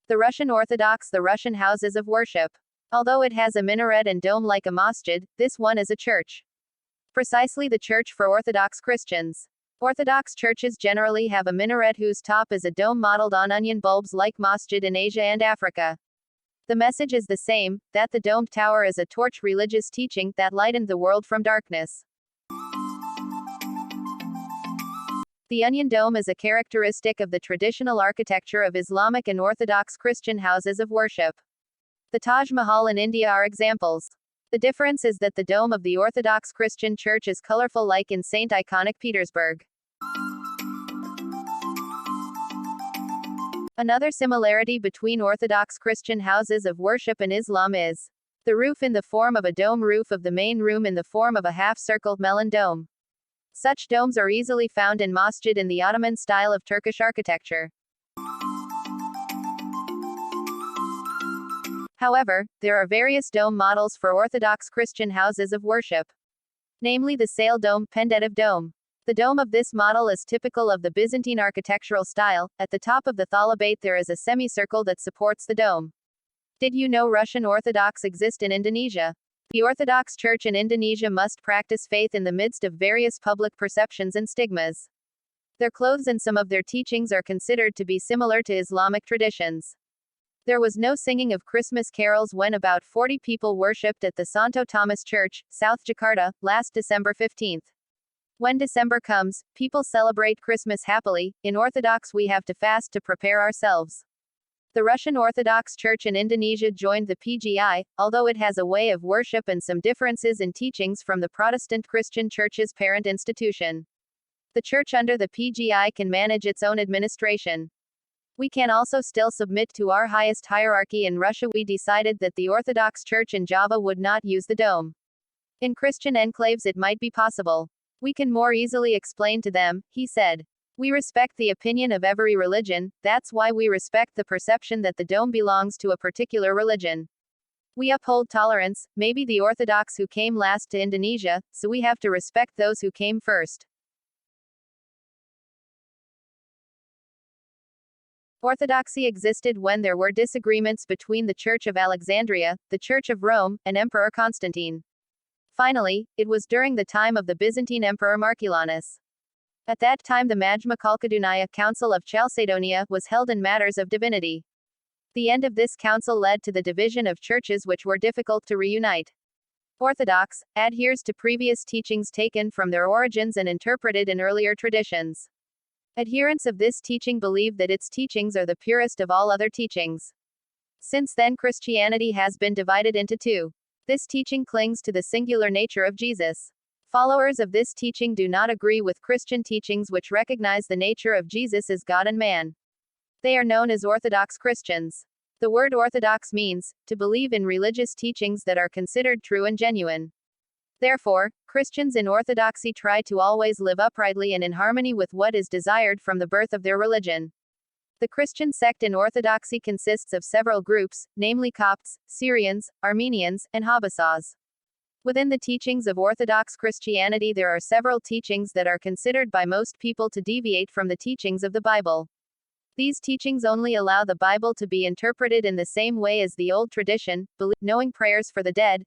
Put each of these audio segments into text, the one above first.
The Russian Orthodox, the Russian houses of worship. Although it has a minaret and dome like a masjid, this one is a church. Precisely the church for Orthodox Christians. Orthodox churches generally have a minaret whose top is a dome modeled on onion bulbs like masjid in Asia and Africa. The message is the same, that the domed tower is a torch, religious teaching that lightened the world from darkness. The onion dome is a characteristic of the traditional architecture of Islamic and Orthodox Christian houses of worship. The Taj Mahal in India are examples. The difference is that the dome of the Orthodox Christian Church is colorful like in St. Iconic Petersburg. Another similarity between Orthodox Christian houses of worship and Islam is the roof in the form of a dome, roof of the main room in the form of a half-circled melon dome. Such domes are easily found in masjid in the Ottoman style of Turkish architecture. However, there are various dome models for Orthodox Christian houses of worship. Namely the sail dome, pendentive dome. The dome of this model is typical of the Byzantine architectural style. At the top of the thalabate there is a semicircle that supports the dome. Did you know Russian Orthodox exist in Indonesia? The Orthodox Church in Indonesia must practice faith in the midst of various public perceptions and stigmas. Their clothes and some of their teachings are considered to be similar to Islamic traditions. There was no singing of Christmas carols when about 40 people worshipped at the Santo Thomas Church, South Jakarta, last December 15. When December comes, people celebrate Christmas happily. In Orthodox we have to fast to prepare ourselves. The Russian Orthodox Church in Indonesia joined the PGI, although it has a way of worship and some differences in teachings from the Protestant Christian Church's parent institution. The church under the PGI can manage its own administration. We can also still submit to our highest hierarchy in Russia. We decided that the Orthodox Church in Java would not use the dome. In Christian enclaves it might be possible. We can more easily explain to them, he said. We respect the opinion of every religion, that's why we respect the perception that the dome belongs to a particular religion. We uphold tolerance, maybe the Orthodox who came last to Indonesia, so we have to respect those who came first. Orthodoxy existed when there were disagreements between the Church of Alexandria, the Church of Rome, and Emperor Constantine. Finally, it was during the time of the Byzantine Emperor Marcellinus. At that time the Majma Chalcedonian Council of Chalcedonia was held in matters of divinity. The end of this council led to the division of churches which were difficult to reunite. Orthodox adheres to previous teachings taken from their origins and interpreted in earlier traditions. Adherents of this teaching believe that its teachings are the purest of all other teachings. Since then Christianity has been divided into two. This teaching clings to the singular nature of Jesus. Followers of this teaching do not agree with Christian teachings which recognize the nature of Jesus as God and man. They are known as Orthodox Christians. The word orthodox means to believe in religious teachings that are considered true and genuine. Therefore, Christians in Orthodoxy try to always live uprightly and in harmony with what is desired from the birth of their religion. The Christian sect in Orthodoxy consists of several groups, namely Copts, Syrians, Armenians, and Habasas. Within the teachings of Orthodox Christianity there are several teachings that are considered by most people to deviate from the teachings of the Bible. These teachings only allow the Bible to be interpreted in the same way as the old tradition, knowing prayers for the dead.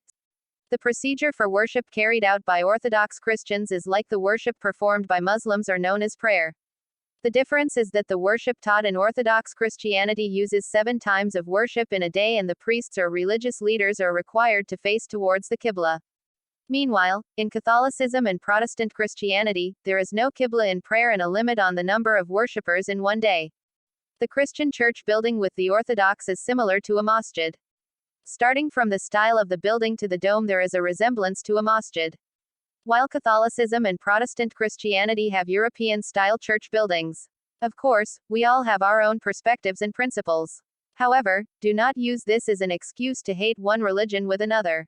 The procedure for worship carried out by Orthodox Christians is like the worship performed by Muslims are known as prayer. The difference is that the worship taught in Orthodox Christianity uses 7 times of worship in a day and the priests or religious leaders are required to face towards the Qibla. Meanwhile, in Catholicism and Protestant Christianity, there is no Qibla in prayer and a limit on the number of worshippers in one day. The Christian church building with the Orthodox is similar to a masjid. Starting from the style of the building to the dome there is a resemblance to a masjid. While Catholicism and Protestant Christianity have European-style church buildings. Of course, we all have our own perspectives and principles. However, do not use this as an excuse to hate one religion with another.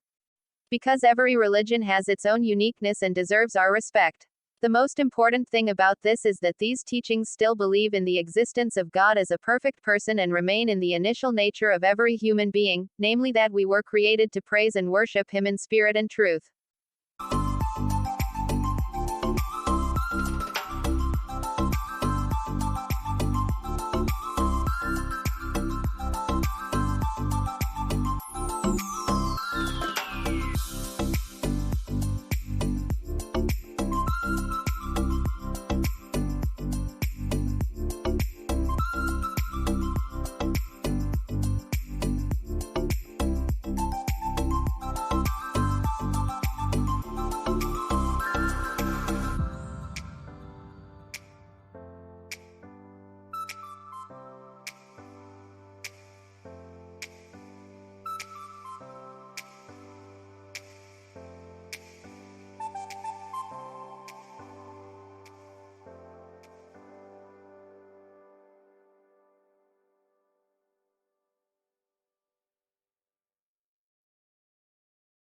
Because every religion has its own uniqueness and deserves our respect. The most important thing about this is that these teachings still believe in the existence of God as a perfect person and remain in the initial nature of every human being, namely that we were created to praise and worship Him in spirit and truth.